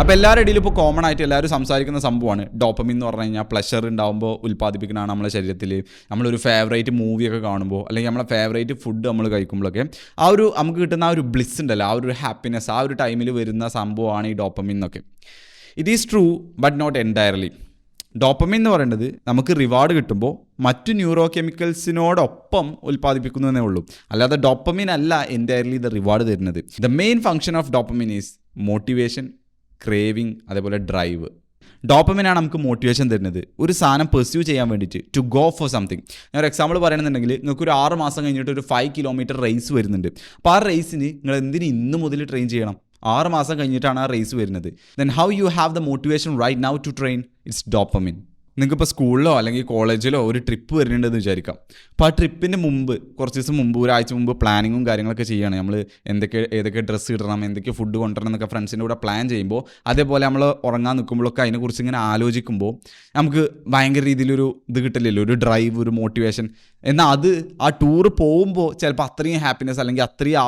അപ്പോൾ എല്ലാവരുടെ ഇടയിലും ഇപ്പോൾ കോമൺ ആയിട്ട് എല്ലാവരും സംസാരിക്കുന്ന സംഭവമാണ് ഡോപ്പമിൻ എന്ന് പറഞ്ഞു കഴിഞ്ഞാൽ പ്ലഷർ ഉണ്ടാകുമ്പോൾ ഉൽപ്പാദിപ്പിക്കുന്നതാണ് നമ്മുടെ ശരീരത്തിൽ. നമ്മളൊരു ഫേവറേറ്റ് മൂവിയൊക്കെ കാണുമ്പോൾ അല്ലെങ്കിൽ നമ്മളെ ഫേവറേറ്റ് ഫുഡ് നമ്മൾ കഴിക്കുമ്പോഴൊക്കെ നമുക്ക് കിട്ടുന്ന ആ ഒരു ബ്ലിസ് ഉണ്ടല്ലോ, ആ ഒരു ഹാപ്പിനെസ് ആ ഒരു ടൈമിൽ വരുന്ന സംഭവമാണ് ഈ ഡോപ്പമിൻ എന്നൊക്കെ. It is true but not entirely. Dopamine എന്ന് പറയുന്നത് നമുക്ക് റിവാർഡ് കിട്ടുമ്പോൾ മറ്റു ന്യൂറോ കെമിക്കൽസിനോടൊപ്പം ഉൽപ്പാദിപ്പിക്കുന്നതേ ഉള്ളൂ. അല്ലാതെ ഡോപ്പമിൻ അല്ല എൻറ്റയർലി ദ റിവാർഡ് തരുന്നത്. The main function of dopamine is motivation, craving, അതേപോലെ ഡ്രൈവ്. ഡോപ്പമിനാണ് നമുക്ക് മോട്ടിവേഷൻ തരുന്നത് ഒരു സാധനം പെർസ്യൂ ചെയ്യാൻ വേണ്ടിയിട്ട്, ടു ഗോ ഫോർ സംതിങ്. ഞാൻ ഒരു എക്സാമ്പിൾ പറയുകയാണെന്നുണ്ടെങ്കിൽ നിങ്ങൾക്ക് ഒരു 6 മാസം കഴിഞ്ഞിട്ട് ഒരു 5 കിലോമീറ്റർ റേസ് വരുന്നുണ്ട്. അപ്പോൾ ആ റേസിന് നിങ്ങൾ എന്തിന് ഇന്ന് മുതൽ ട്രെയിൻ ചെയ്യണം? 6 മാസം കഴിഞ്ഞിട്ടാണ് ആ റേസ് വരുന്നത്. Then how you have the motivation right now to train? It's dopamine. നിങ്ങൾക്കിപ്പോൾ സ്കൂളിലോ അല്ലെങ്കിൽ കോളേജിലോ ഒരു ട്രിപ്പ് വരുന്നുണ്ടെന്ന് വിചാരിക്കാം. അപ്പോൾ ആ ട്രിപ്പിൻ്റെ മുമ്പ് കുറച്ച് ദിവസം മുമ്പ്, ഒരാഴ്ച മുമ്പ് പ്ലാനിങ്ങും കാര്യങ്ങളൊക്കെ ചെയ്യുകയാണ്. നമ്മൾ ഏതൊക്കെ ഡ്രസ്സ് ഇടണം, എന്തൊക്കെ ഫുഡ് കൊണ്ടുവരണം എന്നൊക്കെ ഫ്രണ്ട്സിൻ്റെ കൂടെ പ്ലാൻ ചെയ്യുമ്പോൾ, അതേപോലെ നമ്മൾ ഉറങ്ങാൻ നിൽക്കുമ്പോഴൊക്കെ അതിനെക്കുറിച്ച് ഇങ്ങനെ ആലോചിക്കുമ്പോൾ നമുക്ക് ഭയങ്കര രീതിയിലൊരു ഇത് കിട്ടില്ലല്ലോ, ഒരു ഡ്രൈവ്, ഒരു മോട്ടിവേഷൻ. എന്നാൽ അത് ആ ടൂറ് പോകുമ്പോൾ ചിലപ്പോൾ അത്രയും ഹാപ്പിനെസ് അല്ലെങ്കിൽ അത്രയും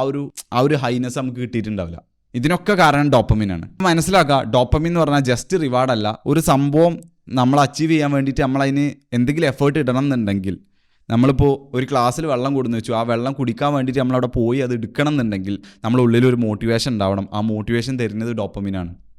ആ ഒരു ഹൈനെസ് നമുക്ക് കിട്ടിയിട്ടുണ്ടാവില്ല. ഇതിനൊക്കെ കാരണം ഡോപ്പമിനാണ്. മനസ്സിലാക്കുക, ഡോപ്പമിൻ എന്ന് പറഞ്ഞാൽ ജസ്റ്റ് റിവാർഡല്ല. ഒരു സംഭവം നമ്മൾ അച്ചീവ് ചെയ്യാൻ വേണ്ടിയിട്ട് നമ്മളതിന് എന്തെങ്കിലും എഫേർട്ട് ഇടണം എന്നുണ്ടെങ്കിൽ, നമ്മളിപ്പോൾ ഒരു ഗ്ലാസ്സിൽ വെള്ളം കൊടുന്ന് വെച്ചു, ആ വെള്ളം കുടിക്കാൻ വേണ്ടിയിട്ട് നമ്മളവിടെ പോയി അത് എടുക്കണം എന്നുണ്ടെങ്കിൽ നമ്മുടെ ഉള്ളിൽ ഒരു മോട്ടിവേഷൻ ഉണ്ടാവണം. ആ മോട്ടിവേഷൻ തരുന്നത് ഡോപ്പമിനാണ്.